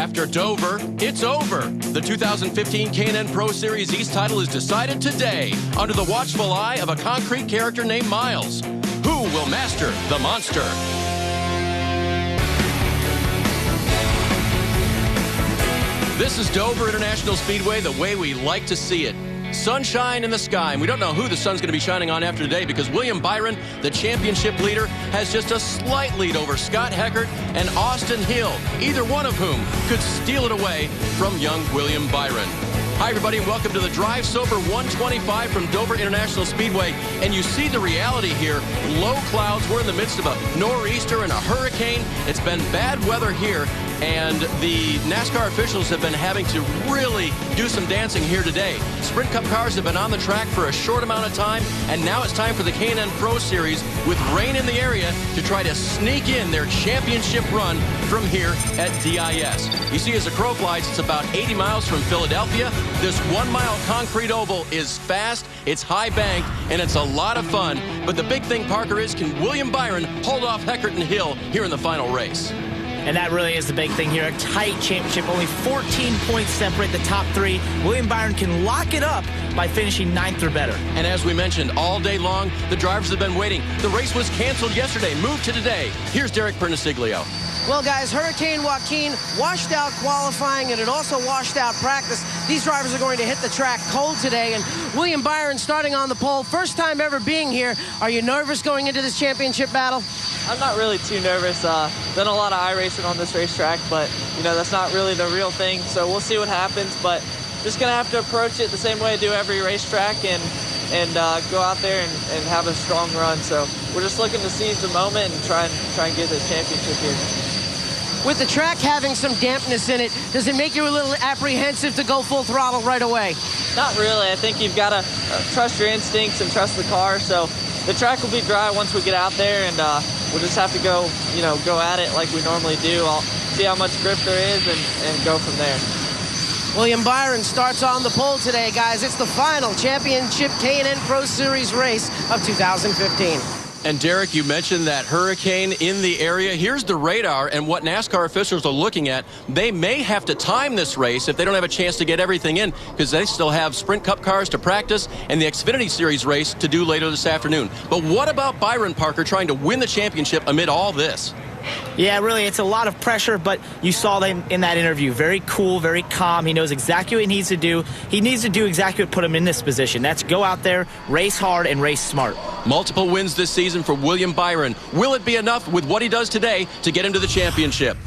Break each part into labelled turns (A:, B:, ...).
A: After Dover, it's over. The 2015 K&N Pro Series East title is decided today under the watchful eye of a concrete character named Miles. Who will master the monster? This is Dover International Speedway the way we like to see it. Sunshine in the sky, and we don't know who the sun's going to be shining on after today because William Byron, the championship leader, has just a slight lead over Scott Heckert and Austin Hill, either one of whom could steal it away from young William Byron. Hi, everybody, and welcome to the Drive Sober 125 from Dover International Speedway. And you see the reality here. Low clouds. We're in the midst of a nor'easter and a hurricane. It's been bad weather here, and the NASCAR officials have been having to really do some dancing here today. Sprint Cup cars have been on the track for a short amount of time, and now it's time for the K&N Pro Series with rain in the area to try to sneak in their championship run from here at DIS. You see, as the crow flies, it's about 80 miles from Philadelphia. This 1 mile concrete oval is fast, it's high banked, and it's a lot of fun. But the big thing, Parker, is can William Byron hold off Heckert and Hill here in the final race?
B: And that really is the big thing here. A tight championship, only 14 points separate the top three. William Byron can lock it up by finishing 9th or better.
A: And as we mentioned, all day long, the drivers have been waiting. The race was canceled yesterday, moved to today. Here's Derek Perniciglio.
C: Well, guys, Hurricane Joaquin washed out qualifying, and it also washed out practice. These drivers are going to hit the track cold today, and William Byron starting on the pole. First time ever being here. Are you nervous going into this championship battle?
D: I'm not really too nervous. Done a lot of iRacing on this racetrack, but, you know, that's not really the real thing, so we'll see what happens. But just going to have to approach it the same way I do every racetrack and go out there and have a strong run. So we're just looking to seize the moment and try and get the championship here.
C: With the track having some dampness in it, does it make you a little apprehensive to go full throttle right away?
D: Not really. I think you've got to trust your instincts and trust the car. So the track will be dry once we get out there, and we'll just have to go at it like we normally do. I'll see how much grip there is and go from there.
C: William Byron starts on the pole today, guys. It's the final championship K&N Pro Series race of 2015.
A: And Derek, you mentioned that hurricane in the area. Here's the radar and what NASCAR officials are looking at. They may have to time this race if they don't have a chance to get everything in, because they still have Sprint Cup cars to practice and the Xfinity Series race to do later this afternoon. But what about Byron, Parker, trying to win the championship amid all this?
B: Yeah, really, it's a lot of pressure, but you saw them in that interview. Very cool, very calm. He knows exactly what he needs to do. He needs to do exactly what put him in this position. That's go out there, race hard, and race smart.
A: Multiple wins this season for William Byron. Will it be enough with what he does today to get into the championship?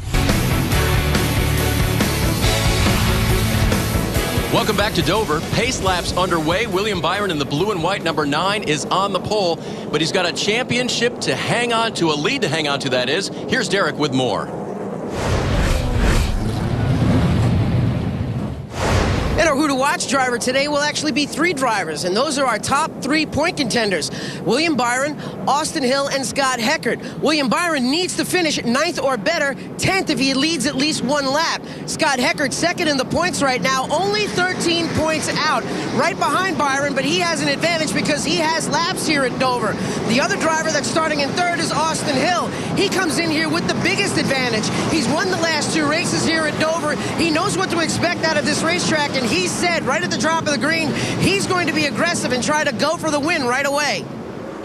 A: Welcome back to Dover. Pace laps underway. William Byron in the blue and white number 9 is on the pole, but he's got a championship to hang on to, a lead to hang on to, that is. Here's Derek with more.
C: And our Who to Watch driver today will actually be 3 drivers, and those are our top 3 point contenders: William Byron, Austin Hill, and Scott Heckert. William Byron needs to finish 9th or better, 10th if he leads at least 1 lap. Scott Heckert second in the points right now, only 13 points out, right behind Byron, but he has an advantage because he has laps here at Dover. The other driver that's starting in 3rd is Austin Hill. He comes in here with the biggest advantage. He's won the last 2 races here at Dover. He knows what to expect out of this racetrack, and he said right at the drop of the green, he's going to be aggressive and try to go for the win right away.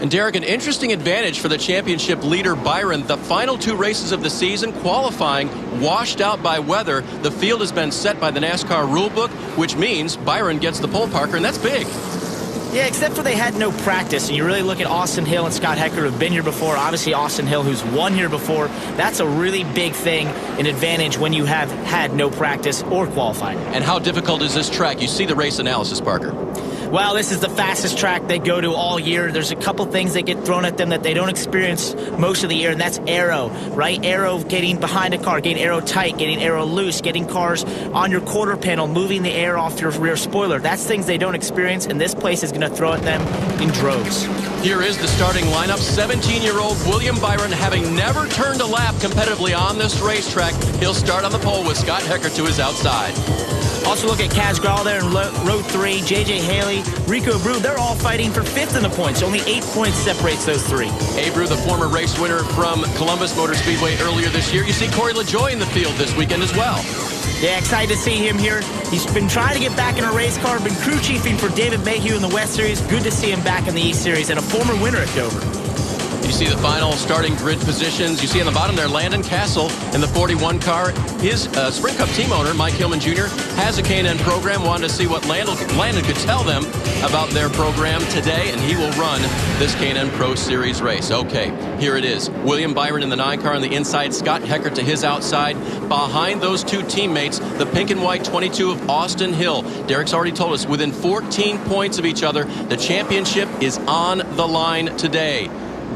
A: And Derek, an interesting advantage for the championship leader Byron. The final 2 races of the season, qualifying, washed out by weather. The field has been set by the NASCAR rulebook, which means Byron gets the pole, Parker, and that's big.
B: Yeah, except for they had no practice. And you really look at Austin Hill and Scott Heckert, who've been here before. Obviously, Austin Hill, who's won here before. That's a really big thing, an advantage when you have had no practice or qualifying.
A: And how difficult is this track? You see the race analysis, Parker.
B: Well, this is the fastest track they go to all year. There's a couple things that get thrown at them that they don't experience most of the year, and that's aero, right? Aero, getting behind a car, getting aero tight, getting aero loose, getting cars on your quarter panel, moving the air off your rear spoiler. That's things they don't experience, and this place is going to throw at them in droves.
A: Here is the starting lineup. 17-year-old William Byron, having never turned a lap competitively on this racetrack. He'll start on the pole with Scott Heckert to his outside.
B: Also look at Kaz Grau there in row 3, J.J. Haley, Rico Abreu. They're all fighting for 5th in the points. Only 8 points separates those 3.
A: Abreu, the former race winner from Columbus Motor Speedway earlier this year. You see Corey LaJoie in the field this weekend as well.
B: Yeah, excited to see him here. He's been trying to get back in a race car, been crew chiefing for David Mayhew in the West Series. Good to see him back in the East Series and a former winner at Dover.
A: You see the final starting grid positions. You see on the bottom there, Landon Castle in the 41 car. His Sprint Cup team owner, Mike Hillman Jr., has a K&N program. Wanted to see what Landon could tell them about their program today, and he will run this K&N Pro Series race. Okay, here it is. William Byron in the 9 car on the inside, Scott Heckert to his outside. Behind those two teammates, the pink and white 22 of Austin Hill. Derek's already told us, within 14 points of each other, the championship is on the line today.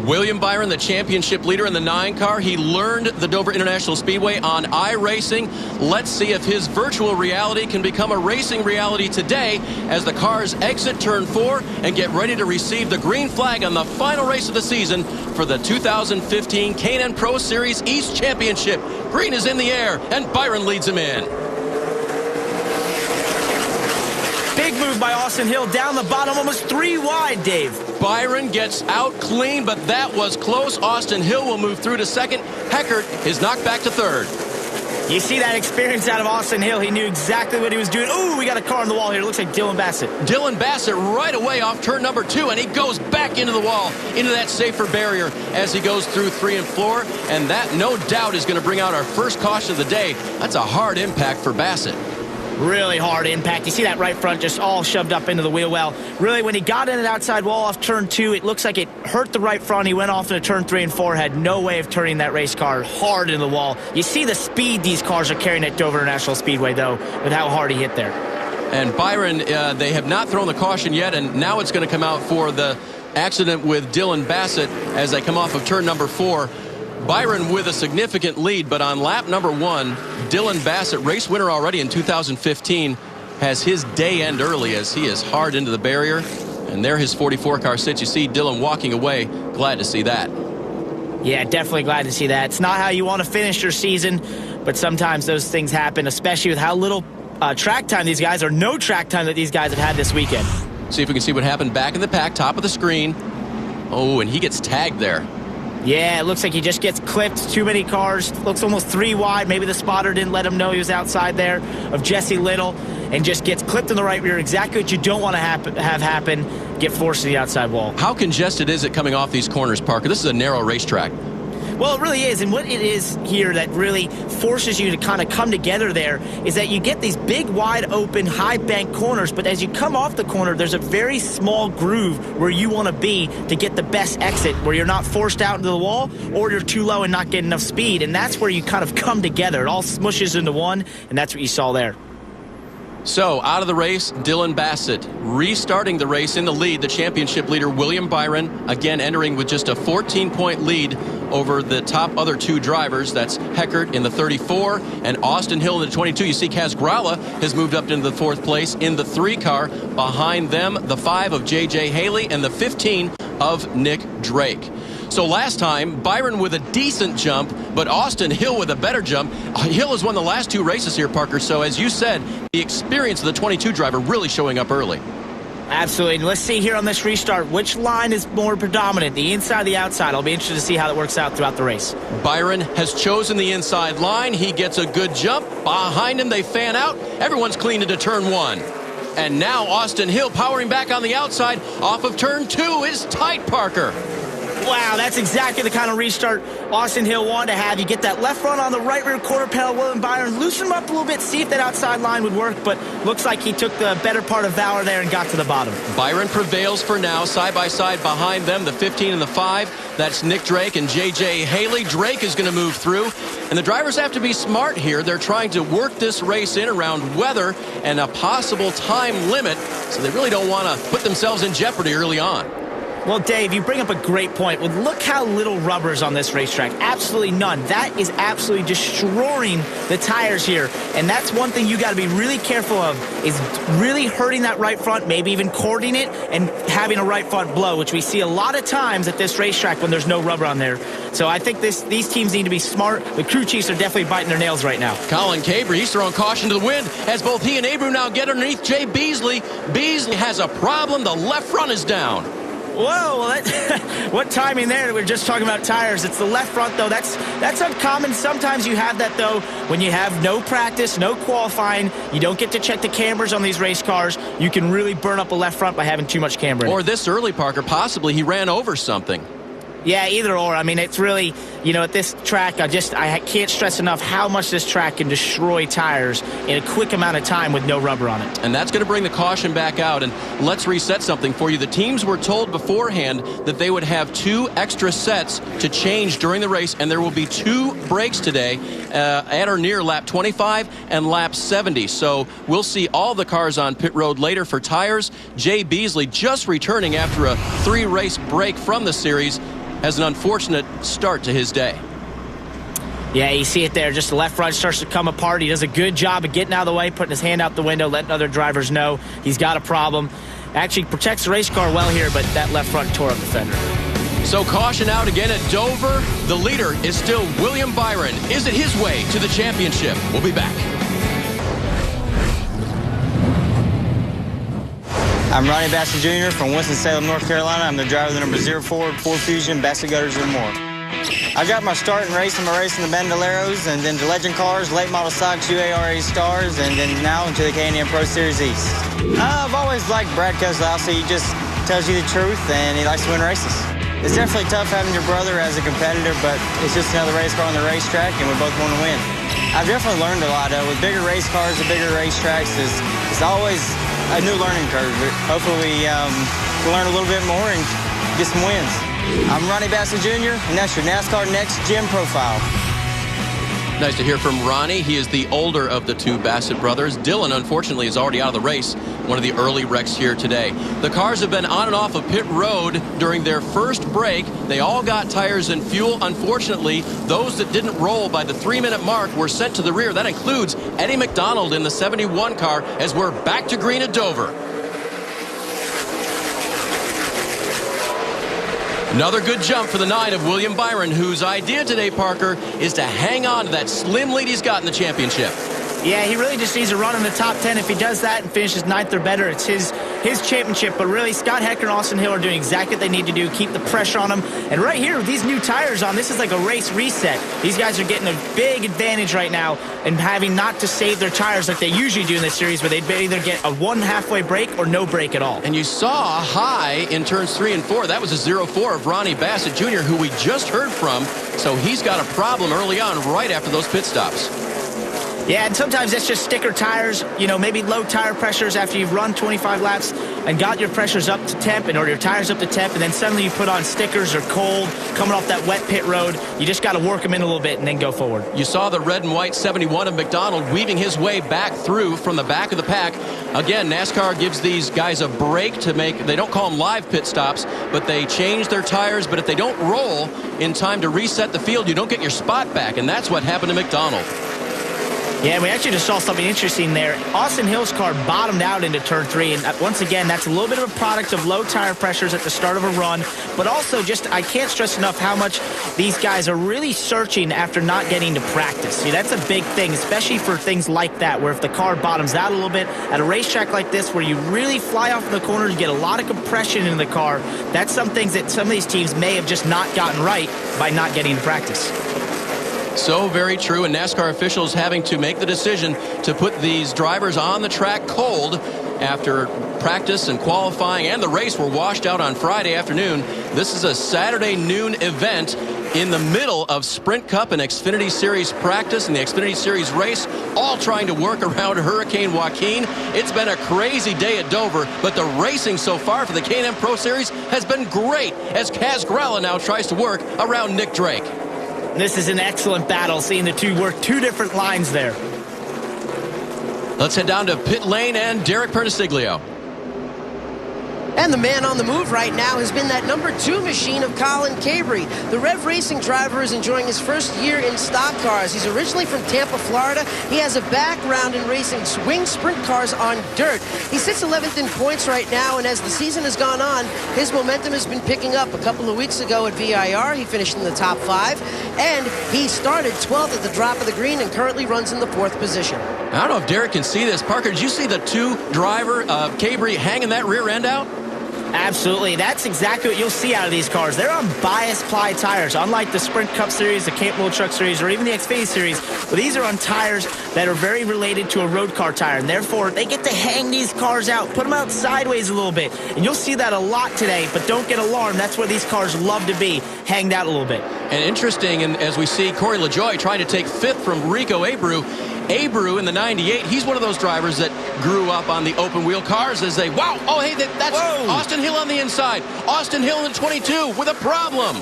A: William Byron, the championship leader in the 9 car. He learned the Dover International Speedway on iRacing. Let's see if his virtual reality can become a racing reality today as the cars exit turn 4 and get ready to receive the green flag on the final race of the season for the 2015 K&N Pro Series East Championship. Green is in the air, and Byron leads him in.
B: Big move by Austin Hill down the bottom, almost 3 wide, Dave.
A: Byron gets out clean, but that was close. Austin Hill will move through to second. Heckert is knocked back to third.
B: You see that experience out of Austin Hill. He knew exactly what he was doing. Ooh, we got a car on the wall here. It looks like Dylan Bassett.
A: Dylan Bassett right away off turn number 2, and he goes back into the wall, into that safer barrier as he goes through 3 and 4. And that, no doubt, is going to bring out our first caution of the day. That's a hard impact for Bassett.
B: Really hard impact. You see that right front just all shoved up into the wheel well. Really, when he got in that outside wall off turn 2, it looks like it hurt the right front. He went off into turn 3 and 4, had no way of turning that race car hard into the wall. You see the speed these cars are carrying at Dover International Speedway, though, with how hard he hit there.
A: And Byron, they have not thrown the caution yet, and now it's going to come out for the accident with Dylan Bassett as they come off of turn number 4. Byron with a significant lead, but on lap number 1, Dylan Bassett, race winner already in 2015, has his day end early as he is hard into the barrier. And there his 44 car sits. You see Dylan walking away. Glad to see that.
B: Yeah, definitely glad to see that. It's not how you want to finish your season, but sometimes those things happen, especially with how little track time these guys, or no track time that these guys have had this weekend.
A: See if we can see what happened back in the pack, top of the screen. Oh, and he gets tagged there.
B: Yeah, it looks like he just gets clipped. Too many cars. Looks almost 3 wide. Maybe the spotter didn't let him know he was outside there of Jesse Little, and just gets clipped in the right rear. Exactly what you don't want to have happen. Get forced to the outside wall.
A: How congested is it coming off these corners, Parker? This is a narrow racetrack.
B: Well, it really is, and what it is here that really forces you to kind of come together there is that you get these big, wide open, high bank corners, but as you come off the corner, there's a very small groove where you want to be to get the best exit, where you're not forced out into the wall or you're too low and not getting enough speed, and that's where you kind of come together. It all smushes into one, and that's what you saw there.
A: So, out of the race, Dylan Bassett. Restarting the race in the lead, the championship leader, William Byron, again entering with just a 14-point lead over the top other 2 drivers. That's Heckert in the 34 and Austin Hill in the 22. You see Kaz Gralla has moved up into the 4th place in the 3 car. Behind them, the 5 of J.J. Haley and the 15 of Nick Drake. So last time, Byron with a decent jump, but Austin Hill with a better jump. Hill has won the last 2 races here, Parker. So as you said, the experience of the 22 driver really showing up early.
B: Absolutely. And let's see here on this restart, which line is more predominant, the inside or the outside? I'll be interested to see how that works out throughout the race.
A: Byron has chosen the inside line. He gets a good jump. Behind him, they fan out. Everyone's clean into turn 1. And now Austin Hill powering back on the outside off of turn 2 is tight, Parker.
B: Wow, that's exactly the kind of restart Austin Hill wanted to have. You get that left front on the right rear quarter panel, William Byron, loosen him up a little bit, see if that outside line would work, but looks like he took the better part of valor there and got to the bottom.
A: Byron prevails for now, side by side behind them, the 15 and the 5. That's Nick Drake and J.J. Haley. Drake is going to move through, and the drivers have to be smart here. They're trying to work this race in around weather and a possible time limit, so they really don't want to put themselves in jeopardy early on.
B: Well, Dave, you bring up a great point. Well, look how little rubber is on this racetrack. Absolutely none. That is absolutely destroying the tires here. And that's one thing you got to be really careful of, is really hurting that right front, maybe even cording it and having a right front blow, which we see a lot of times at this racetrack when there's no rubber on there. So I think these teams need to be smart. The crew chiefs are definitely biting their nails right now.
A: Colin Cabry, he's throwing caution to the wind as both he and Abreu now get underneath Jay Beasley. Beasley has a problem. The left front is down.
B: Whoa, well, what timing there? We're just talking about tires. It's the left front, though. That's uncommon. Sometimes you have that, though, when you have no practice, no qualifying. You don't get to check the cambers on these race cars. You can really burn up a left front by having too much camber in it.
A: Or this early, Parker, possibly he ran over something.
B: Yeah, either or. I mean, it's really, at this track, I can't stress enough how much this track can destroy tires in a quick amount of time with no rubber on it.
A: And that's going to bring the caution back out. And let's reset something for you. The teams were told beforehand that they would have 2 extra sets to change during the race, and there will be 2 breaks today at or near lap 25 and lap 70. So we'll see all the cars on pit road later for tires. Jay Beasley, just returning after a 3-race break from the series, has an unfortunate start to his day.
B: Yeah, you see it there. Just the left front starts to come apart. He does a good job of getting out of the way, putting his hand out the window, letting other drivers know he's got a problem. Actually protects the race car well here, but that left front tore up the fender.
A: So caution out again at Dover. The leader is still William Byron. Is it his way to the championship? We'll be back.
E: I'm Ronnie Bassett Jr. from Winston-Salem, North Carolina. I'm the driver of the number 04 Ford Fusion, Bassett Gutters and more. I got my start in racing by racing the Bandoleros and then the Legend cars, late model Sox, UARA Stars, and then now into the K&N Pro Series East. I've always liked Brad Keselowski. He just tells you the truth and he likes to win races. It's definitely tough having your brother as a competitor, but it's just another race car on the racetrack and we both want to win. I've definitely learned a lot. With bigger race cars and bigger racetracks, it's always a new learning curve. Hopefully we can learn a little bit more and get some wins. I'm Ronnie Bassett Jr., and that's your NASCAR Next Gen Profile.
A: Nice to hear from Ronnie. He is the older of the 2 Bassett brothers. Dylan, unfortunately, is already out of the race. One of the early wrecks here today. The cars have been on and off of pit road during their first break. They all got tires and fuel. Unfortunately, those that didn't roll by the 3-minute mark were sent to the rear. That includes Eddie McDonald in the 71 car as we're back to green at Dover. Another good jump for the 9 of William Byron, whose idea today, Parker, is to hang on to that slim lead he's got in the championship.
B: Yeah, he really just needs to run in the top 10. If he does that and finishes 9th or better, it's his championship. But really, Scott Hecker and Austin Hill are doing exactly what they need to do, keep the pressure on them. And right here, with these new tires on, this is like a race reset. These guys are getting a big advantage right now and having not to save their tires like they usually do in this series, where they'd either get a 1 halfway break or no break at all.
A: And you saw high in turns 3 and 4. That was a 0-4 of Ronnie Bassett Jr., who we just heard from. So he's got a problem early on right after those pit stops.
B: Yeah, and sometimes that's just sticker tires, maybe low tire pressures after you've run 25 laps and got your pressures up to temp or your tires up to temp, and then suddenly you put on stickers or cold coming off that wet pit road. You just got to work them in a little bit and then go forward.
A: You saw the red and white 71 of McDonald weaving his way back through from the back of the pack. Again, NASCAR gives these guys a break to make, they don't call them live pit stops, but they change their tires. But if they don't roll in time to reset the field, you don't get your spot back, and that's what happened to McDonald.
B: Yeah, we actually just saw something interesting there. Austin Hill's car bottomed out into turn 3, and once again, that's a little bit of a product of low tire pressures at the start of a run, but also just, I can't stress enough how much these guys are really searching after not getting to practice. That's a big thing, especially for things like that, where if the car bottoms out a little bit, at a racetrack like this, where you really fly off in the corners, you get a lot of compression in the car, that's some things that some of these teams may have just not gotten right by not getting to practice.
A: So very true, and NASCAR officials having to make the decision to put these drivers on the track cold after practice and qualifying and the race were washed out on Friday afternoon. This is a Saturday noon event in the middle of Sprint Cup and Xfinity Series practice and the Xfinity Series race, all trying to work around Hurricane Joaquin. It's been a crazy day at Dover, but the racing so far for the K&N Pro Series has been great as Kaz Gralla now tries to work around Nick Drake.
B: This is an excellent battle, seeing the two work 2 different lines there.
A: Let's head down to pit lane and Derek Perniciglio.
C: And the man on the move right now has been that number 2 machine of Colin Cabry. The Rev Racing driver is enjoying his first year in stock cars. He's originally from Tampa, Florida. He has a background in racing swing sprint cars on dirt. He sits 11th in points right now, and as the season has gone on, his momentum has been picking up. A couple of weeks ago at VIR, he finished in the top 5, and he started 12th at the drop of the green and currently runs in the 4th position.
A: I don't know if Derek can see this. Parker, did you see the 2 driver, Cabry, hanging that rear end out?
B: Absolutely. That's exactly what you'll see out of these cars. They're on bias ply tires, unlike the Sprint Cup Series, the Camp World Truck Series, or even the Xfinity Series. But these are on tires that are very related to a road car tire, and therefore they get to hang these cars out, put them out sideways a little bit. And you'll see that a lot today, but don't get alarmed. That's where these cars love to be, hanged out a little bit.
A: And interesting, and as we see Corey LaJoie trying to take fifth from Rico Abreu. Abreu in the 98, he's one of those drivers that grew up on the open wheel cars as they, wow, oh, hey, that's
B: Whoa.
A: Austin Hill on the inside. Austin Hill in the 22 with a problem.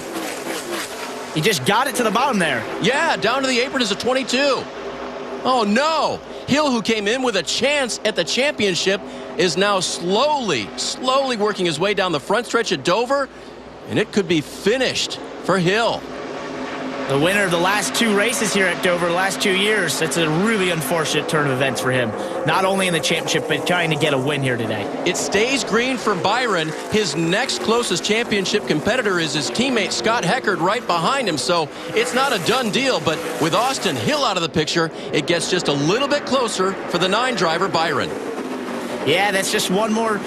B: He just got it to the bottom there.
A: Yeah, down to the apron is a 22. Oh, no. Hill, who came in with a chance at the championship, is now slowly working his way down the front stretch at Dover, and it could be finished for Hill.
B: The winner of the last 2 races here at Dover, the last 2 years. That's a really unfortunate turn of events for him. Not only in the championship, but trying to get a win here today.
A: It stays green for Byron. His next closest championship competitor is his teammate Scott Heckard right behind him, so it's not a done deal. But with Austin Hill out of the picture, it gets just a little bit closer for the 9 driver, Byron.
B: Yeah, that's just one more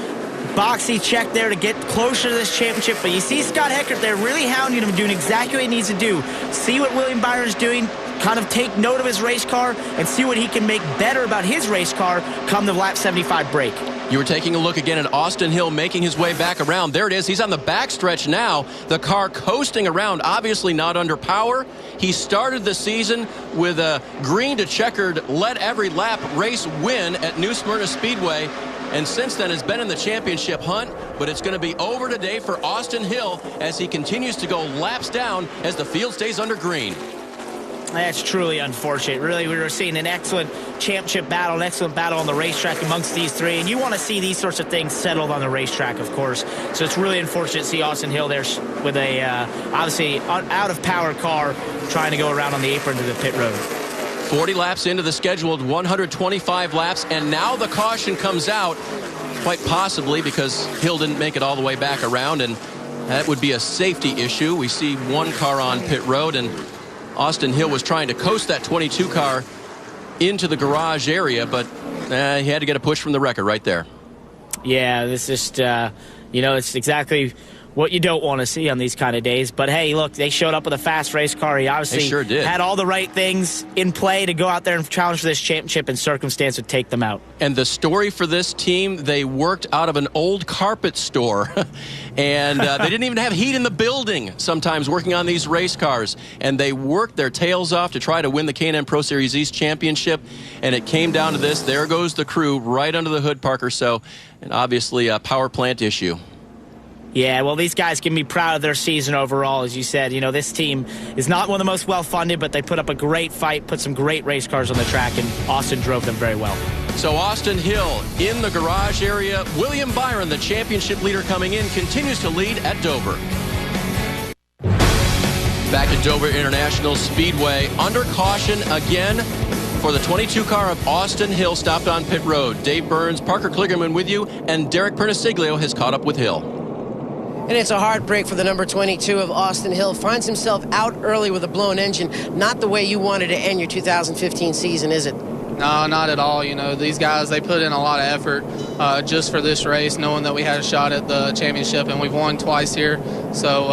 B: boxy check there to get closer to this championship. But you see Scott Heckard there really hounding him, doing exactly what he needs to do. See what William Byron's doing, kind of take note of his race car, and see what he can make better about his race car come the lap 75 break.
A: You were taking a look again at Austin Hill making his way back around. There it is. He's on the backstretch now. The car coasting around, obviously not under power. He started the season with a green to checkered, let every lap race win at New Smyrna Speedway. And since then has been in the championship hunt, but it's going to be over today for Austin Hill as he continues to go laps down as the field stays under green.
B: That's truly unfortunate. Really, we were seeing an excellent championship battle, an excellent battle on the racetrack amongst these 3. And you want to see these sorts of things settled on the racetrack, of course. So it's really unfortunate to see Austin Hill there with a, obviously, out-of-power car trying to go around on the apron to the pit road.
A: 40 laps into the scheduled 125 laps, and now the caution comes out, quite possibly because Hill didn't make it all the way back around, and that would be a safety issue. We see one car on pit road, and Austin Hill was trying to coast that 22 car into the garage area, but he had to get a push from the wrecker right there.
B: Yeah, this just, it's exactly what you don't want to see on these kind of days. But, hey, look, they showed up with a fast race car. He obviously
A: sure did.
B: Had all the right things in play to go out there and challenge for this championship, and circumstance would take them out.
A: And the story for this team, they worked out of an old carpet store. And they didn't even have heat in the building sometimes working on these race cars. And they worked their tails off to try to win the K&N Pro Series East Championship. And it came down to this. There goes the crew right under the hood, Parker. So, and obviously a power plant issue.
B: Yeah, well, these guys can be proud of their season overall. As you said, this team is not one of the most well-funded, but they put up a great fight, put some great race cars on the track, and Austin drove them very well.
A: So Austin Hill in the garage area. William Byron, the championship leader coming in, continues to lead at Dover. Back at Dover International Speedway, under caution again for the 22 car of Austin Hill stopped on pit road. Dave Burns, Parker Kligerman with you, and Derek Perniciglio has caught up with Hill.
C: And it's a heartbreak for the number 22 of Austin Hill. Finds himself out early with a blown engine. Not the way you wanted to end your 2015 season, is it?
F: No, not at all. These guys, they put in a lot of effort just for this race, knowing that we had a shot at the championship, and we've won twice here. So,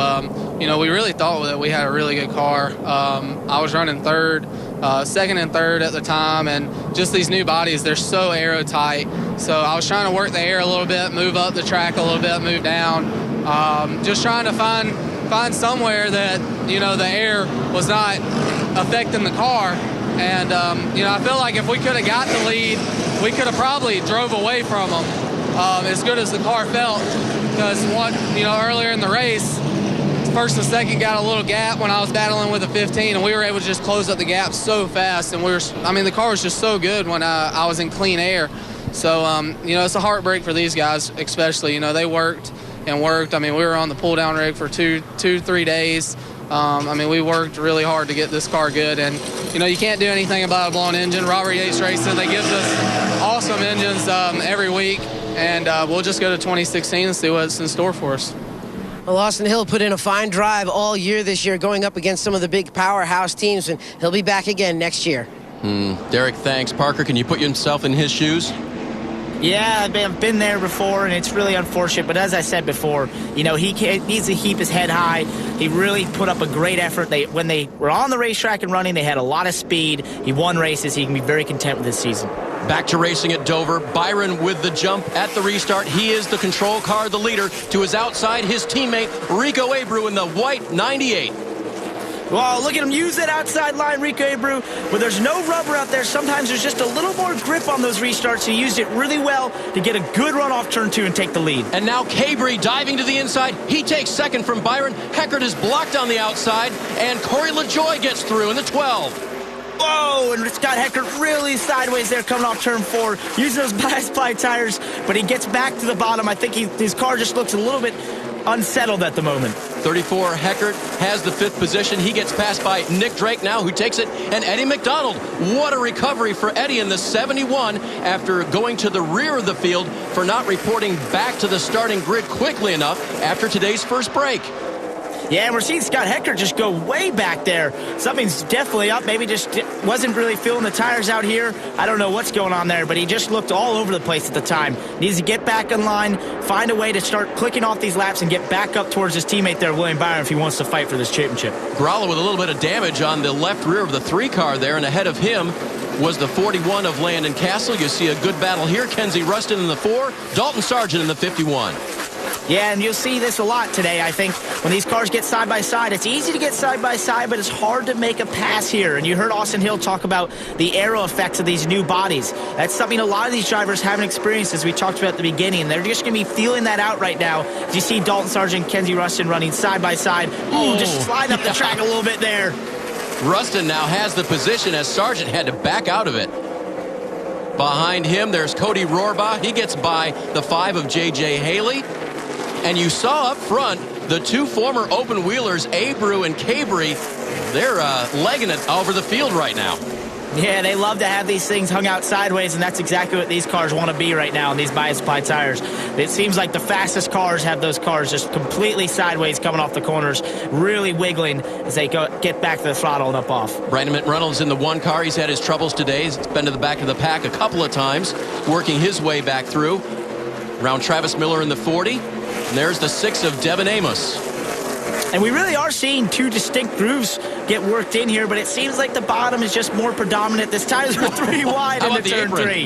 F: we really thought that we had a really good car. I was running third, second and third at the time, and just these new bodies, they're so aero-tight. So I was trying to work the air a little bit, move up the track a little bit, move down. Just trying to find somewhere that, the air was not affecting the car. And, I feel like if we could have got the lead, we could have probably drove away from them as good as the car felt. Because, earlier in the race, first and second got a little gap when I was battling with a 15, and we were able to just close up the gap so fast. And the car was just so good when I was in clean air. So, it's a heartbreak for these guys, especially. They worked and worked. We were on the pull-down rig for 3 days. We worked really hard to get this car good, and you can't do anything about a blown engine. Robert Yates Racing, they give us awesome engines every week, and we'll just go to 2016 and see what's in store for us.
C: Well, Austin Hill put in a fine drive all year this year, going up against some of the big powerhouse teams, and he'll be back again next year.
A: Derek, thanks. Parker, can you put yourself in his shoes?
B: Yeah, I've been there before, and it's really unfortunate. But as I said before, he needs to keep his head high. He really put up a great effort. When they were on the racetrack and running, they had a lot of speed. He won races. He can be very content with this season.
A: Back to racing at Dover. Byron with the jump at the restart. He is the control car, the leader. To his outside, his teammate, Rico Abreu in the white 98.
B: Well, look at him use that outside line, Rico Abreu. But there's no rubber out there. Sometimes there's just a little more grip on those restarts. He used it really well to get a good run off turn 2 and take the lead.
A: And now Cabry diving to the inside. He takes second from Byron. Heckert is blocked on the outside. And Corey LaJoie gets through in the 12.
B: Whoa, and Scott Heckert really sideways there coming off turn 4. Using those bias-ply tires, but he gets back to the bottom. I think his car just looks a little bit unsettled at the moment.
A: 34, Heckert has the 5th position. He gets passed by Nick Drake now, who takes it, and Eddie McDonald. What a recovery for Eddie in the 71 after going to the rear of the field for not reporting back to the starting grid quickly enough after today's first break.
B: Yeah, and we're seeing Scott Heckert just go way back there. Something's definitely up. Maybe just wasn't really feeling the tires out here. I don't know what's going on there, but he just looked all over the place at the time. Needs to get back in line, find a way to start clicking off these laps and get back up towards his teammate there, William Byron, if he wants to fight for this championship.
A: Gralla with a little bit of damage on the left rear of the 3 car there, and ahead of him was the 41 of Landon Castle. You see a good battle here. Kenzie Rustin in the 4, Dalton Sargent in the 51.
B: Yeah, and you'll see this a lot today, I think. When these cars get side by side, it's easy to get side by side, but it's hard to make a pass here. And you heard Austin Hill talk about the aero effects of these new bodies. That's something a lot of these drivers haven't experienced, as we talked about at the beginning. They're just going to be feeling that out right now. As you see Dalton Sargent and Kenzie Rustin running side by side. Oh, just slide up the track a little bit there.
A: Rustin now has the position as Sargent had to back out of it. Behind him, there's Cody Rohrbaugh. He gets by the 5 of J.J. Haley. And you saw up front the 2 former open wheelers, Abreu and Cabry. They're legging it over the field right now.
B: Yeah, they love to have these things hung out sideways, and that's exactly what these cars want to be right now in these bias-ply tires. It seems like the fastest cars have those cars just completely sideways coming off the corners, really wiggling as they get back to the throttle and up off.
A: Brandon Reynolds in the 1 car. He's had his troubles today. He's been to the back of the pack a couple of times, working his way back through. Around Travis Miller in the 40. And there's the 6 of Devin Amos.
B: And we really are seeing 2 distinct grooves get worked in here, but it seems like the bottom is just more predominant. This tires are 3 wide in the turn 3.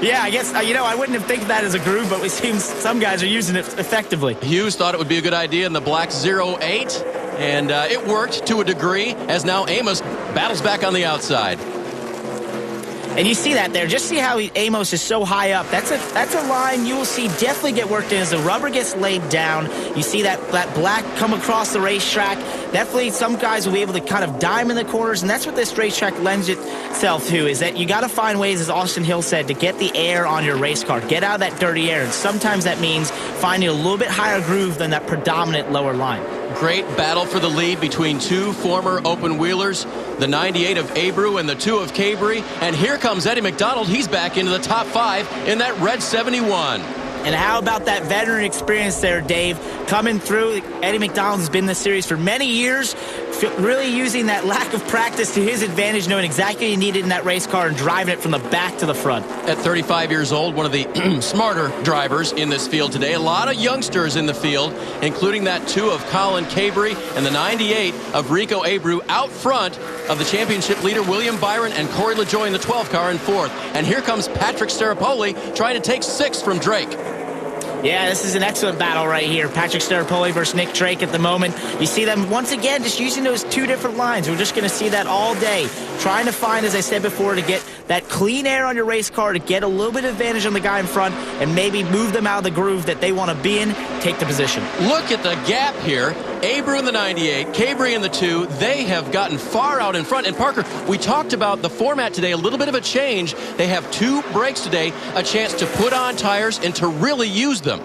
B: Yeah, I guess, I wouldn't have think of that as a groove, but it seems some guys are using it effectively.
A: Hughes thought it would be a good idea in the black 08, and it worked to a degree, as now Amos battles back on the outside.
B: And you see that there. Just see how Amos is so high up. That's a line you will see definitely get worked in as the rubber gets laid down. You see that black come across the racetrack. Definitely some guys will be able to kind of dime in the corners, and that's what this racetrack lends itself to, is that you got to find ways, as Austin Hill said, to get the air on your race car. Get out of that dirty air, and sometimes that means finding a little bit higher groove than that predominant lower line.
A: Great battle for the lead between 2 former open wheelers, the 98 of Abreu and the 2 of Cabry. And here comes Eddie McDonald. He's back into the top 5 in that red 71.
B: And how about that veteran experience there, Dave? Coming through, Eddie McDonald has been in this series for many years, really using that lack of practice to his advantage, knowing exactly what he needed in that race car and driving it from the back to the front.
A: At 35 years old, one of the smarter drivers in this field today. A lot of youngsters in the field, including that 2 of Colin Cabry and the 98 of Rico Abreu out front of the championship leader William Byron and Corey LaJoie in the 12 car in 4th. And here comes Patrick Staropoli trying to take 6th from Drake.
B: Yeah, this is an excellent battle right here. Patrick Staropoli versus Nick Drake at the moment. You see them once again just using those 2 different lines. We're just going to see that all day. Trying to find, as I said before, to get that clean air on your race car, to get a little bit of advantage on the guy in front, and maybe move them out of the groove that they want to be in, take the position.
A: Look at the gap here. Abreu in the 98, Cabry in the 2. They have gotten far out in front. And Parker, we talked about the format today, a little bit of a change. They have 2 breaks today, a chance to put on tires and to really use them.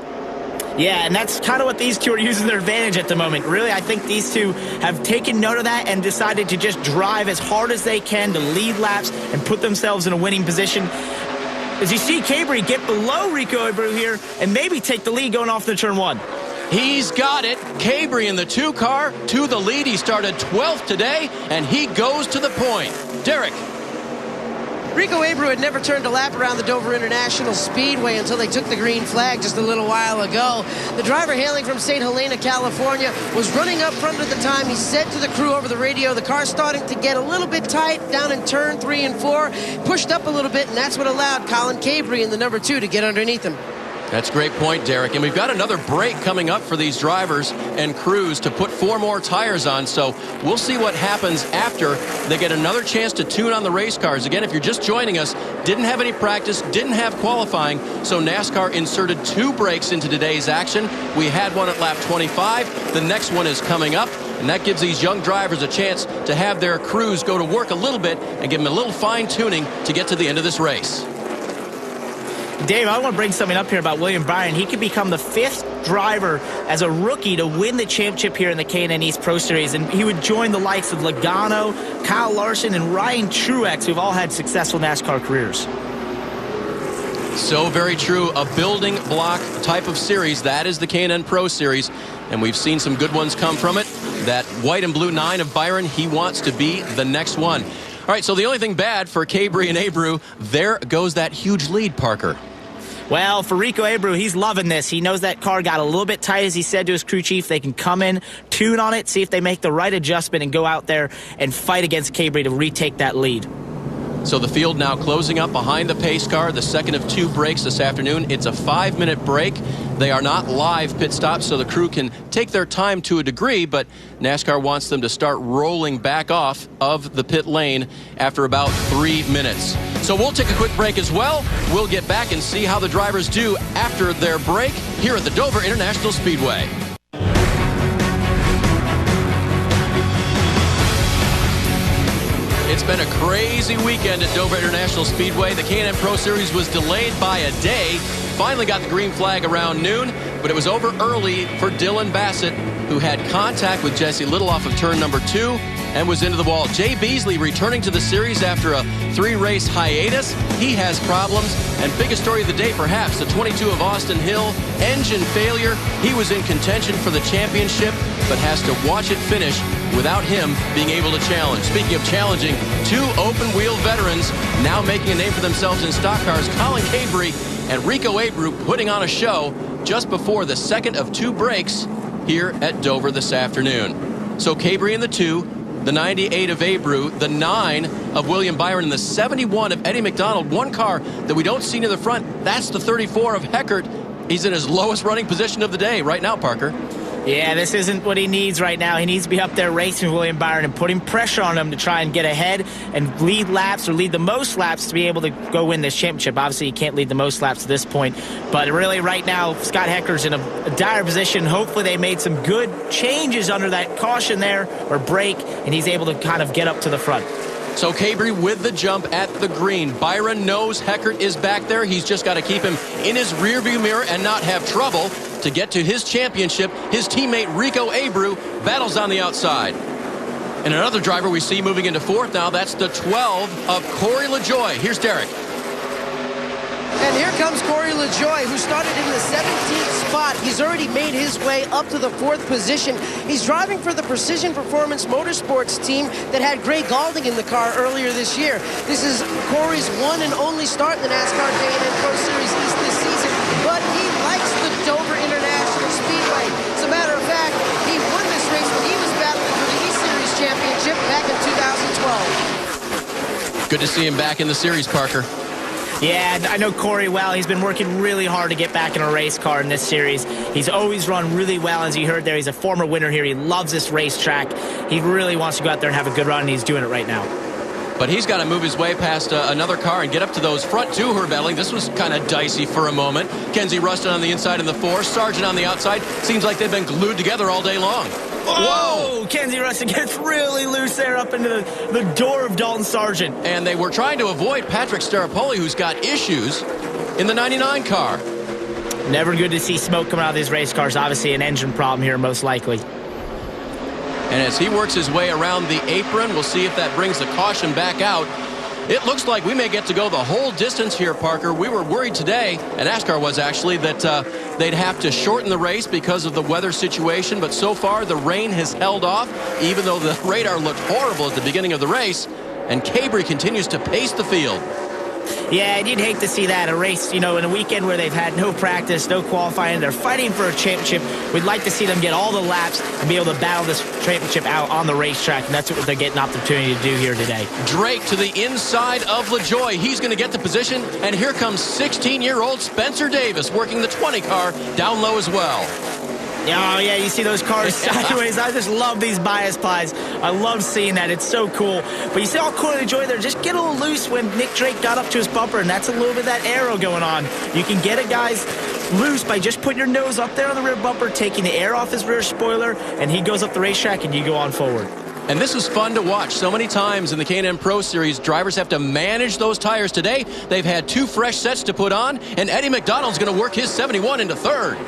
B: Yeah, and that's kind of what these 2 are using their advantage at the moment. Really, I think these 2 have taken note of that and decided to just drive as hard as they can to lead laps and put themselves in a winning position. As you see Cabry get below Rico Abreu here and maybe take the lead going off the turn 1.
A: He's got it. Cabry in the 2 car to the lead. He started 12th today, and he goes to the point. Derek.
C: Rico Abreu had never turned a lap around the Dover International Speedway until they took the green flag just a little while ago. The driver hailing from St. Helena, California, was running up front at the time. He said to the crew over the radio, the car's starting to get a little bit tight down in turn 3 and 4, pushed up a little bit, and that's what allowed Colin Cabry in the number 2 to get underneath him.
A: That's a great point, Derek. And we've got another break coming up for these drivers and crews to put 4 more tires on. So we'll see what happens after they get another chance to tune on the race cars. Again, if you're just joining us, didn't have any practice, didn't have qualifying, so NASCAR inserted 2 breaks into today's action. We had one at lap 25. The next one is coming up. And that gives these young drivers a chance to have their crews go to work a little bit and give them a little fine-tuning to get to the end of this race.
B: Dave, I want to bring something up here about William Byron. He could become the 5th driver as a rookie to win the championship here in the KNPSE Pro Series, and he would join the likes of Logano, Kyle Larson, and Ryan Truex, who've all had successful NASCAR careers.
A: So very true. A building block type of series. That is the K&N Pro Series, and we've seen some good ones come from it. That white and blue 9 of Byron, he wants to be the next one. All right, so the only thing bad for Cabry and Abreu, there goes that huge lead, Parker.
B: Well, for Rico Abreu, he's loving this. He knows that car got a little bit tight, as he said to his crew chief. They can come in, tune on it, see if they make the right adjustment, and go out there and fight against Cabry to retake that lead.
A: So the field now closing up behind the pace car, the second of 2 breaks this afternoon. It's a 5-minute break. They are not live pit stops, so the crew can take their time to a degree, but NASCAR wants them to start rolling back off of the pit lane after about 3 minutes. So we'll take a quick break as well. We'll get back and see how the drivers do after their break here at the Dover International Speedway. It's been a crazy weekend at Dover International Speedway. The K&N Pro Series was delayed by a day. Finally got the green flag around noon, but it was over early for Dylan Bassett, who had contact with Jesse Little off of turn number 2 and was into the wall. Jay Beasley returning to the series after a 3-race hiatus. He has problems, and biggest story of the day perhaps, the 22 of Austin Hill, engine failure. He was in contention for the championship, but has to watch it finish without him being able to challenge. Speaking of challenging, 2 open-wheel veterans now making a name for themselves in stock cars, Colin Cabry and Rico Abreu, putting on a show just before the second of 2 breaks here at Dover this afternoon. So Cabry in the 2, the 98 of Abreu, the 9 of William Byron, and the 71 of Eddie McDonald. One car that we don't see near the front, that's the 34 of Heckert. He's in his lowest running position of the day right now, Parker.
B: Yeah, this isn't what he needs right now. He needs to be up there racing with William Byron and putting pressure on him to try and get ahead and lead laps, or lead the most laps to be able to go win this championship. Obviously, he can't lead the most laps at this point. But really, right now, Scott Hecker's in a dire position. Hopefully, they made some good changes under that caution there, or brake, and he's able to kind of get up to the front.
A: So Cabry with the jump at the green. Byron knows Heckert is back there. He's just got to keep him in his rearview mirror and not have trouble to get to his championship. His teammate Rico Abreu battles on the outside. And another driver we see moving into 4th now, that's the 12 of Corey LaJoie. Here's Derek.
C: And here comes Corey LaJoie, who started in the 17th spot. He's already made his way up to the 4th position. He's driving for the Precision Performance Motorsports team that had Greg Galding in the car earlier this year. This is Corey's one and only start in the NASCAR K&N Pro Series East this season, but he likes the Dover International Speedway. As a matter of fact, he won this race when he was battling for the East Series championship back in 2012.
A: Good to see him back in the series, Parker.
B: Yeah, I know Corey well. He's been working really hard to get back in a race car in this series. He's always run really well, as you heard there. He's a former winner here. He loves this racetrack. He really wants to go out there and have a good run, and he's doing it right now.
A: But he's got to move his way past another car and get up to those front 2 who are battling. This was kind of dicey for a moment. Kenzie Ruston on the inside in the 4, Sargent on the outside. Seems like they've been glued together all day long.
B: Whoa! Kenzie Ruston gets really loose there up into the door of Dalton Sargent.
A: And they were trying to avoid Patrick Starapoli, who's got issues in the 99 car.
B: Never good to see smoke coming out of these race cars. Obviously an engine problem here, most likely.
A: And as he works his way around the apron, we'll see if that brings the caution back out. It looks like we may get to go the whole distance here, Parker. We were worried today, and NASCAR was actually, that they'd have to shorten the race because of the weather situation. But so far, the rain has held off, even though the radar looked horrible at the beginning of the race. And Cabry continues to pace the field.
B: Yeah, and you'd hate to see that, a race, in a weekend where they've had no practice, no qualifying, they're fighting for a championship. We'd like to see them get all the laps and be able to battle this championship out on the racetrack, and that's what they're getting an opportunity to do here today.
A: Drake to the inside of LaJoy. He's going to get the position, and here comes 16-year-old Spencer Davis working the 20 car down low as well.
B: Oh, yeah, you see those cars sideways. I just love these bias pies. I love seeing that. It's so cool. But you see how cool LaJoy there just get a little loose when Nick Drake got up to his bumper, and that's a little bit of that aero going on. You can get a guy's loose by just putting your nose up there on the rear bumper, taking the air off his rear spoiler, and he goes up the racetrack, and you go on forward.
A: And this is fun to watch. So many times in the K&N Pro Series, drivers have to manage those tires. Today, they've had 2 fresh sets to put on, and Eddie McDonald's going to work his 71 into third.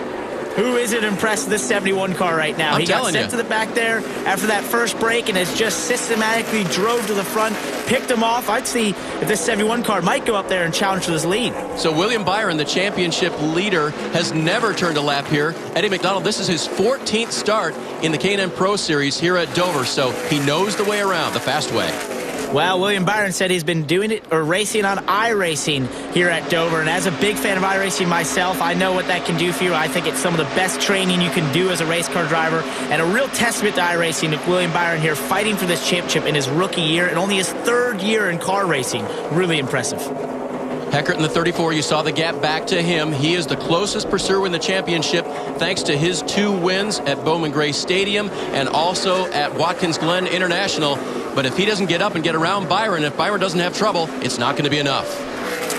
B: Who isn't impressed with this 71 car right now?
A: I'm
B: he got
A: telling
B: sent
A: you.
B: to the back there after that first break and has just systematically drove to the front, picked him off. I'd see if this 71 car might go up there and challenge for this lead.
A: So William Byron, the championship leader, has never turned a lap here. Eddie McDonald, this is his 14th start in the K&N Pro Series here at Dover, so he knows the way around, the fast way.
B: Well, William Byron said he's been doing it or racing on iRacing here at Dover. And as a big fan of iRacing myself, I know what that can do for you. I think it's some of the best training you can do as a race car driver. And a real testament to iRacing with William Byron here fighting for this championship in his rookie year and only his 3rd year in car racing. Really impressive.
A: Heckert in the 34, you saw the gap back to him. He is the closest pursuer in the championship thanks to his 2 wins at Bowman Gray Stadium and also at Watkins Glen International. But if he doesn't get up and get around Byron, if Byron doesn't have trouble, it's not going to be enough.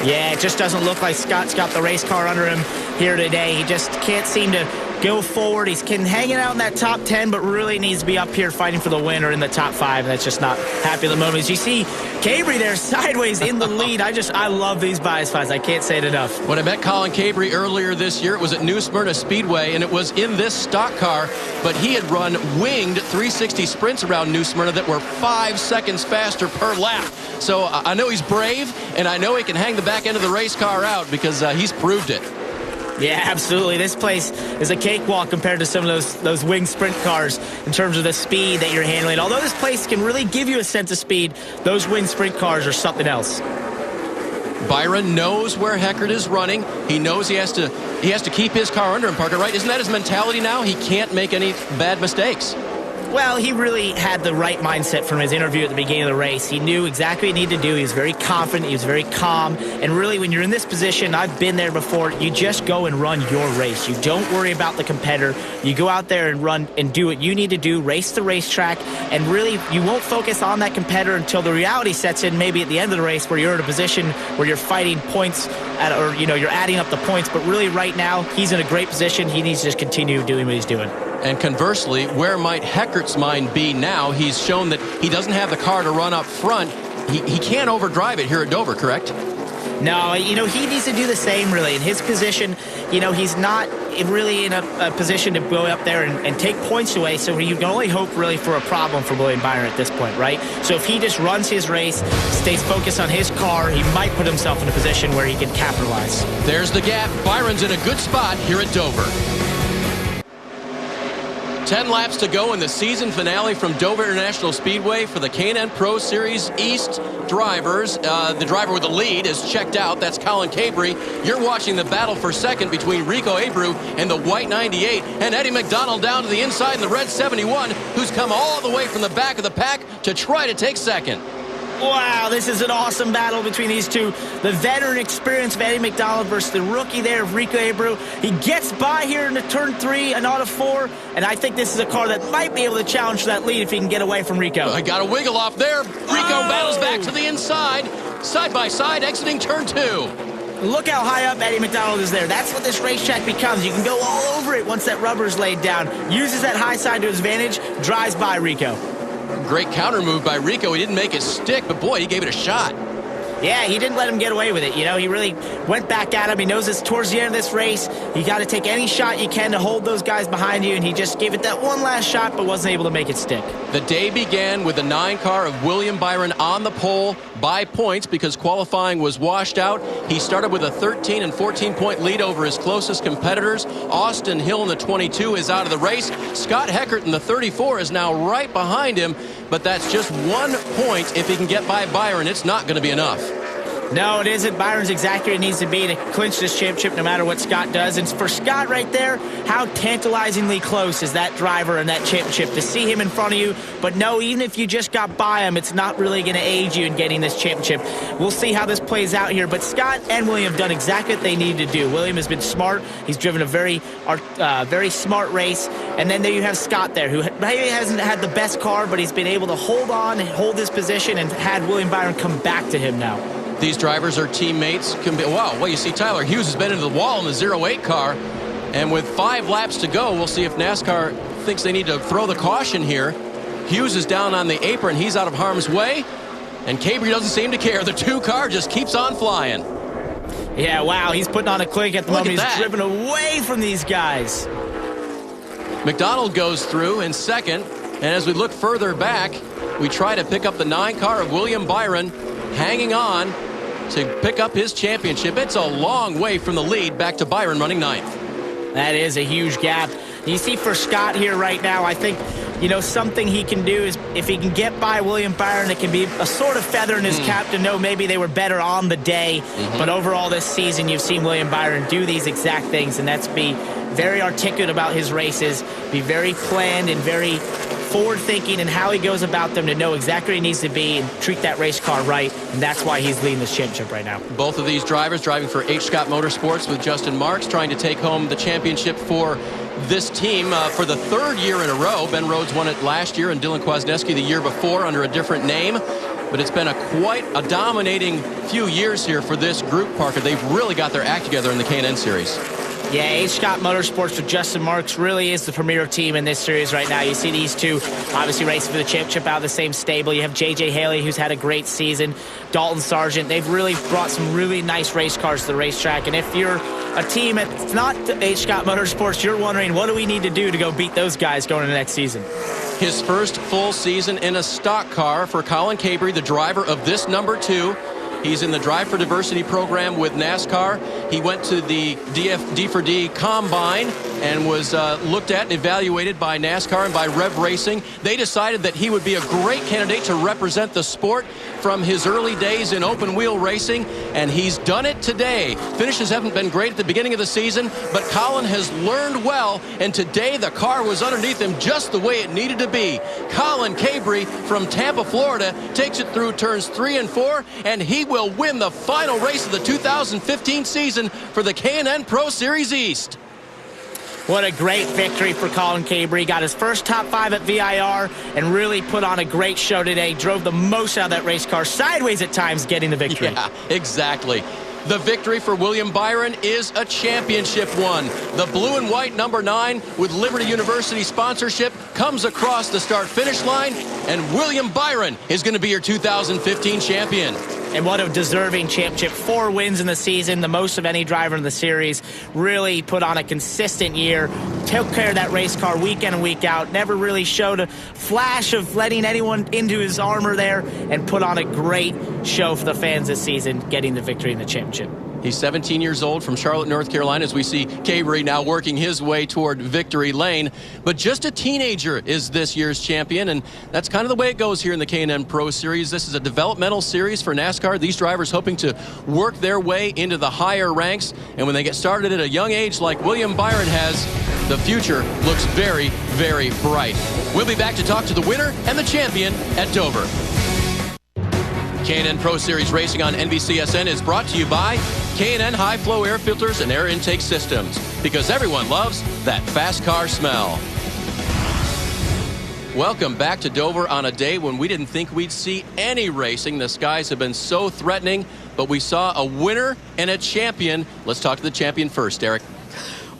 B: Yeah, it just doesn't look like Scott's got the race car under him here today. He just can't seem to go forward. He's hanging out in that top 10, but really needs to be up here fighting for the win or in the top 5. That's just not happy at the moment. As you see, Cabry there sideways in the lead. I love these bias fights. I can't say it enough.
A: When I met Colin Cabry earlier this year, it was at New Smyrna Speedway, and it was in this stock car, but he had run winged 360 sprints around New Smyrna that were 5 seconds faster per lap. So I know he's brave, and I know he can hang the back end of the race car out because he's proved it.
B: Yeah, absolutely. This place is a cakewalk compared to some of those wing sprint cars in terms of the speed that you're handling. Although this place can really give you a sense of speed, those wing sprint cars are something else.
A: Byron knows where Heckert is running. He knows he has to keep his car under him, Parker, right? Isn't that his mentality now? He can't make any bad mistakes.
B: Well, he really had the right mindset from his interview at the beginning of the race. He knew exactly what he needed to do. He was very confident. He was very calm. And really, when you're in this position, I've been there before, you just go and run your race. You don't worry about the competitor. You go out there and run and do what you need to do, race the racetrack, and really, you won't focus on that competitor until the reality sets in, maybe at the end of the race where you're in a position where you're fighting points, or you're adding up the points. But really, right now, he's in a great position. He needs to just continue doing what he's doing.
A: And conversely, where might Heckert's mind be now? He's shown that he doesn't have the car to run up front. He can't overdrive it here at Dover, correct?
B: No, he needs to do the same, really. In his position, he's not really in a position to go up there and take points away, so you can only hope, really, for a problem for William Byron at this point, right? So if he just runs his race, stays focused on his car, he might put himself in a position where he can capitalize.
A: There's the gap. Byron's in a good spot here at Dover. 10 laps to go in the season finale from Dover International Speedway for the K&N Pro Series East drivers. The driver with the lead is checked out. That's Colin Cabry. You're watching the battle for second between Rico Abreu and the white 98, and Eddie McDonald down to the inside in the red 71, who's come all the way from the back of the pack to try to take second.
B: Wow, this is an awesome battle between these two. The veteran experience of Eddie McDonald versus the rookie there of Rico Abreu. He gets by here into turn 3 and out of 4, and I think this is a car that might be able to challenge that lead if he can get away from Rico.
A: I got a wiggle off there. Rico battles back to the inside, side by side, exiting turn 2.
B: Look how high up Eddie McDonald is there. That's what this racetrack becomes. You can go all over it once that rubber's laid down. Uses that high side to his advantage, drives by Rico.
A: Great counter move by Rico. He didn't make it stick, but boy, he gave it a shot.
B: Yeah, he didn't let him get away with it. He really went back at him. He knows it's towards the end of this race. You got to take any shot you can to hold those guys behind you, and he just gave it that one last shot, but wasn't able to make it stick.
A: The day began with the 9 car of William Byron on the pole by points because qualifying was washed out. He started with a 13 and 14-point lead over his closest competitors. Austin Hill in the 22 is out of the race. Scott Heckert in the 34 is now right behind him, but that's just 1 point. If he can get by Byron, it's not going to be enough.
B: No, it isn't. Byron's exactly where he needs to be to clinch this championship no matter what Scott does. And for Scott right there, how tantalizingly close is that driver and that championship to see him in front of you. But no, even if you just got by him, it's not really going to aid you in getting this championship. We'll see how this plays out here. But Scott and William have done exactly what they needed to do. William has been smart. He's driven a very smart race. And then there you have Scott there, who maybe hasn't had the best car, but he's been able to hold on and hold his position and had William Byron come back to him now.
A: These drivers are teammates. Wow, well, you see Tyler Hughes has been into the wall in the 08 car. And with 5 laps to go, we'll see if NASCAR thinks they need to throw the caution here. Hughes is down on the apron. He's out of harm's way. And Cabry doesn't seem to care. The 2 car just keeps on flying.
B: Yeah, wow, he's putting on a clinic at the moment. He's driven away from these guys.
A: McDonald goes through in second. And as we look further back, we try to pick up the 9 car of William Byron, hanging on to pick up his championship. It's a long way from the lead back to Byron running 9th.
B: That is a huge gap. You see for Scott here right now, I think, something he can do is if he can get by William Byron, it can be a sort of feather in his cap to know maybe they were better on the day. But overall this season, you've seen William Byron do these exact things, and that's be very articulate about his races, be very planned and very forward-thinking in how he goes about them to know exactly where he needs to be and treat that race car right, and that's why he's leading this championship right now.
A: Both of these drivers driving for H. Scott Motorsports with Justin Marks, trying to take home the championship for this team for the 3rd year in a row. Ben Rhodes won it last year and Dylan Kwasniewski the year before under a different name. But it's been quite a dominating few years here for this group, Parker. They've really got their act together in the K&N Series.
B: Yeah, H. Scott Motorsports with Justin Marks really is the premier team in this series right now. You see these two obviously racing for the championship out of the same stable. You have J.J. Haley, who's had a great season, Dalton Sargent. They've really brought some really nice race cars to the racetrack. And if you're a team that's not H. Scott Motorsports, you're wondering, what do we need to do to go beat those guys going into next season?
A: His first full season in a stock car for Colin Cabry, the driver of this number 2. He's in the Drive for Diversity program with NASCAR. He went to the D4D Combine and was looked at and evaluated by NASCAR and by Rev Racing. They decided that he would be a great candidate to represent the sport from his early days in open wheel racing, and he's done it today. Finishes haven't been great at the beginning of the season, but Colin has learned well, and today the car was underneath him just the way it needed to be. Colin Cabry from Tampa, Florida, takes it through turns 3 and 4, and he will win the final race of the 2015 season for the K&N Pro Series East.
B: What a great victory for Colin Cabry. Got his first top 5 at VIR and really put on a great show today. Drove the most out of that race car, sideways at times, getting the victory.
A: Yeah, exactly. The victory for William Byron is a championship one. The blue and white number 9 with Liberty University sponsorship comes across the start-finish line, and William Byron is going to be your 2015 champion.
B: And what a deserving championship. 4 wins in the season, the most of any driver in the series. Really put on a consistent year. Took care of that race car week in and week out. Never really showed a flash of letting anyone into his armor there, and put on a great show for the fans this season, getting the victory in the championship.
A: He's 17 years old from Charlotte, North Carolina, as we see Cabry now working his way toward victory lane. But just a teenager is this year's champion, and that's kind of the way it goes here in the K&N Pro Series. This is a developmental series for NASCAR. These drivers hoping to work their way into the higher ranks, and when they get started at a young age like William Byron has, the future looks very, very bright. We'll be back to talk to the winner and the champion at Dover. K&N Pro Series Racing on NBCSN is brought to you by K&N High Flow Air Filters and Air Intake Systems, because everyone loves that fast car smell. Welcome back to Dover on a day when we didn't think we'd see any racing. The skies have been so threatening, but we saw a winner and a champion. Let's talk to the champion first, Derek.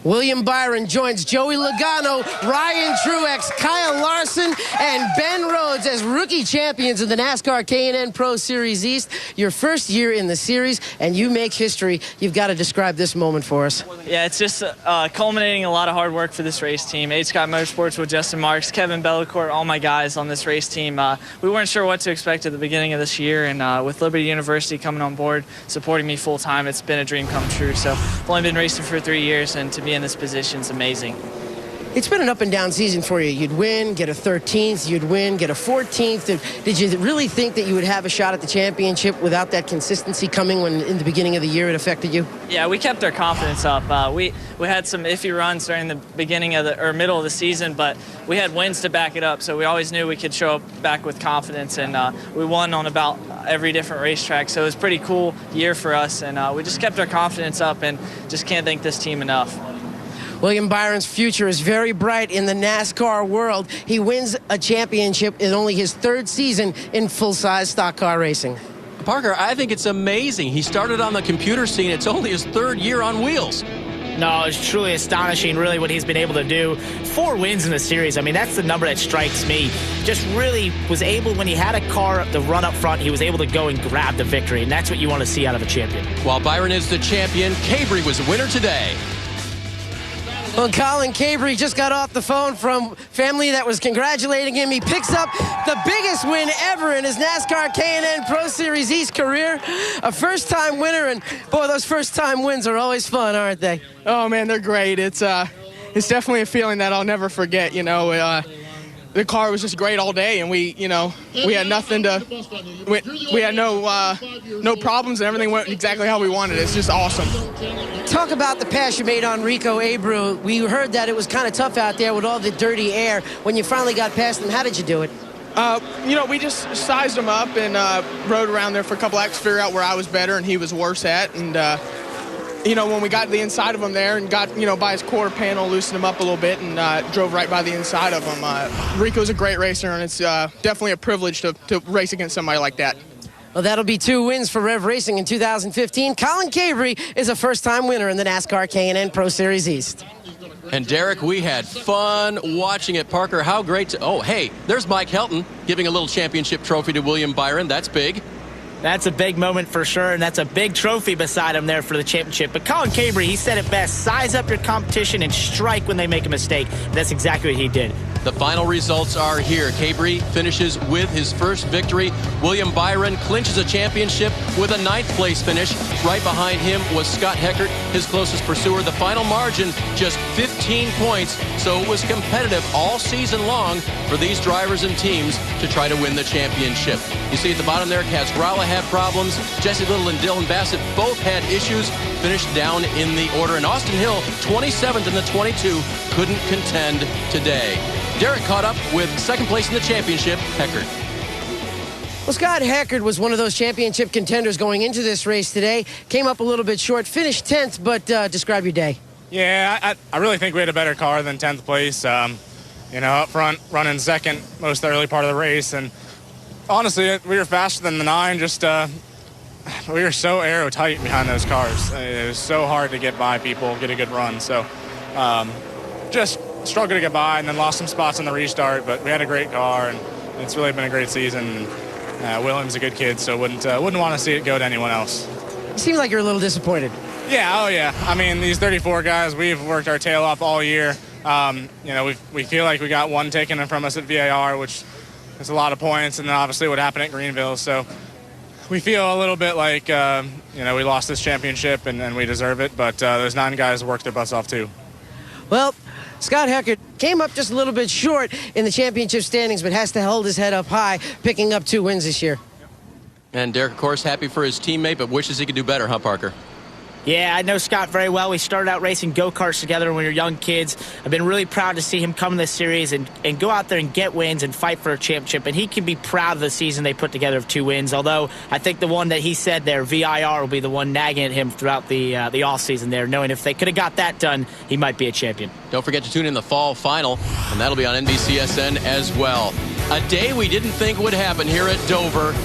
C: William Byron joins Joey Logano, Ryan Truex, Kyle Larson, and Ben Rhodes as rookie champions of the NASCAR K&N Pro Series East. Your first year in the series, and you make history. You've got to describe this moment for us.
D: Yeah, it's just culminating a lot of hard work for this race team. H. Scott Motorsports with Justin Marks, Kevin Bellecourt, all my guys on this race team. We weren't sure what to expect at the beginning of this year, and with Liberty University coming on board, supporting me full-time, it's been a dream come true. So I've only been racing for 3 years, and to be in this position is amazing.
C: It's been an up-and-down season for you. You'd win, get a 13th, you'd win, get a 14th. Did you really think that you would have a shot at the championship without that consistency coming when in the beginning of the year it affected you?
D: Yeah, we kept our confidence up. We had some iffy runs during the beginning of the or middle of the season, but we had wins to back it up, so we always knew we could show up back with confidence, and we won on about every different racetrack, so it was a pretty cool year for us, and we just kept our confidence up and just can't thank this team enough.
C: William Byron's future is very bright in the NASCAR world. He wins a championship in only his 3rd season in full-size stock car racing.
A: Parker, I think it's amazing. He started on the computer scene. It's only his 3rd year on wheels.
B: No, it's truly astonishing, really, what he's been able to do. 4 wins in the series. I mean, that's the number that strikes me. Just really was able, when he had a car to run up front, he was able to go and grab the victory, and that's what you want to see out of a champion.
A: While Byron is the champion, Cabri was the winner today.
C: Well, Colin Cabri just got off the phone from family that was congratulating him. He picks up the biggest win ever in his NASCAR K&N Pro Series East career. A first-time winner, and boy, those first-time wins are always fun, aren't they?
G: Oh, man, they're great. It's definitely a feeling that I'll never forget, you know. The car was just great all day, and we had nothing to, we had no problems, and everything went exactly how we wanted. It's just awesome.
C: Talk about the pass you made on Rico Abreu. We heard that it was kind of tough out there with all the dirty air. When you finally got past him, how did you do it?
G: We just sized him up and rode around there for a couple laps to figure out where I was better and he was worse at. And, when we got to the inside of him there and got, by his quarter panel, loosened him up a little bit and drove right by the inside of him. Rico's a great racer, and it's definitely a privilege to race against somebody like that.
C: Well, that'll be 2 wins for Rev Racing in 2015. Colin Cabri is a first-time winner in the NASCAR K&N Pro Series East.
A: And Derek, we had fun watching it. Parker, how great to... Oh, hey, there's Mike Helton giving a little championship trophy to William Byron. That's big.
B: That's a big moment for sure, and that's a big trophy beside him there for the championship. But Colin Cabri, he said it best: size up your competition and strike when they make a mistake. That's exactly what he did.
A: The final results are here. Cabri finishes with his first victory. William Byron clinches a championship with a 9th place finish. Right behind him was Scott Heckert, his closest pursuer. The final margin, just 15 points, so it was competitive all season long for these drivers and teams to try to win the championship. You see at the bottom there, Kaz Gralla had problems. Jesse Little and Dylan Bassett both had issues, finished down in the order. And Austin Hill, 27th in the 22, couldn't contend today. Derek caught up with 2nd place in the championship, Heckert.
C: Well, Scott Heckert was one of those championship contenders going into this race today. Came up a little bit short, finished 10th, but describe your day.
H: Yeah, I really think we had a better car than 10th place. Up front, running 2nd most of the early part of the race. And honestly, we were faster than the 9. Just we were so aero-tight behind those cars. It was so hard to get by people, get a good run. So just struggled to get by and then lost some spots on the restart, but we had a great car and it's really been a great season. William's a good kid, so wouldn't want to see it go to anyone else.
C: You seem like you're a little disappointed.
H: Yeah, oh yeah. I mean, these 34 guys, we've worked our tail off all year. We feel like we got one taken from us at VAR, which is a lot of points, and then obviously what happened at Greenville. So we feel a little bit like, we lost this championship and we deserve it, but those 9 guys worked their butts off too.
C: Well, Scott Heckert came up just a little bit short in the championship standings, but has to hold his head up high, picking up 2 wins this year.
A: And Derek, of course, happy for his teammate, but wishes he could do better, huh, Parker?
B: Yeah, I know Scott very well. We started out racing go-karts together when we were young kids. I've been really proud to see him come this series and go out there and get wins and fight for a championship. And he can be proud of the season they put together of 2 wins, although I think the one that he said there, VIR, will be the one nagging at him throughout the off-season there, knowing if they could have got that done, he might be a champion.
A: Don't forget to tune in the fall final, and that'll be on NBCSN as well. A day we didn't think would happen here at Dover.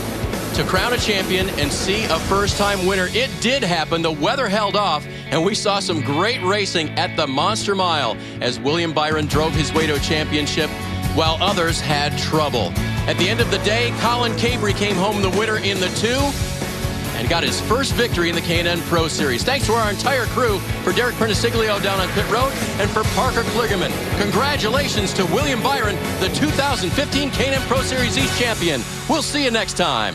A: To crown a champion and see a first-time winner. It did happen. The weather held off, and we saw some great racing at the Monster Mile as William Byron drove his way to a championship while others had trouble. At the end of the day, Colin Cabri came home the winner in the 2 and got his first victory in the K&N Pro Series. Thanks to our entire crew, for Derek Prenticelio down on pit road, and for Parker Kligerman. Congratulations to William Byron, the 2015 K&N Pro Series East champion. We'll see you next time.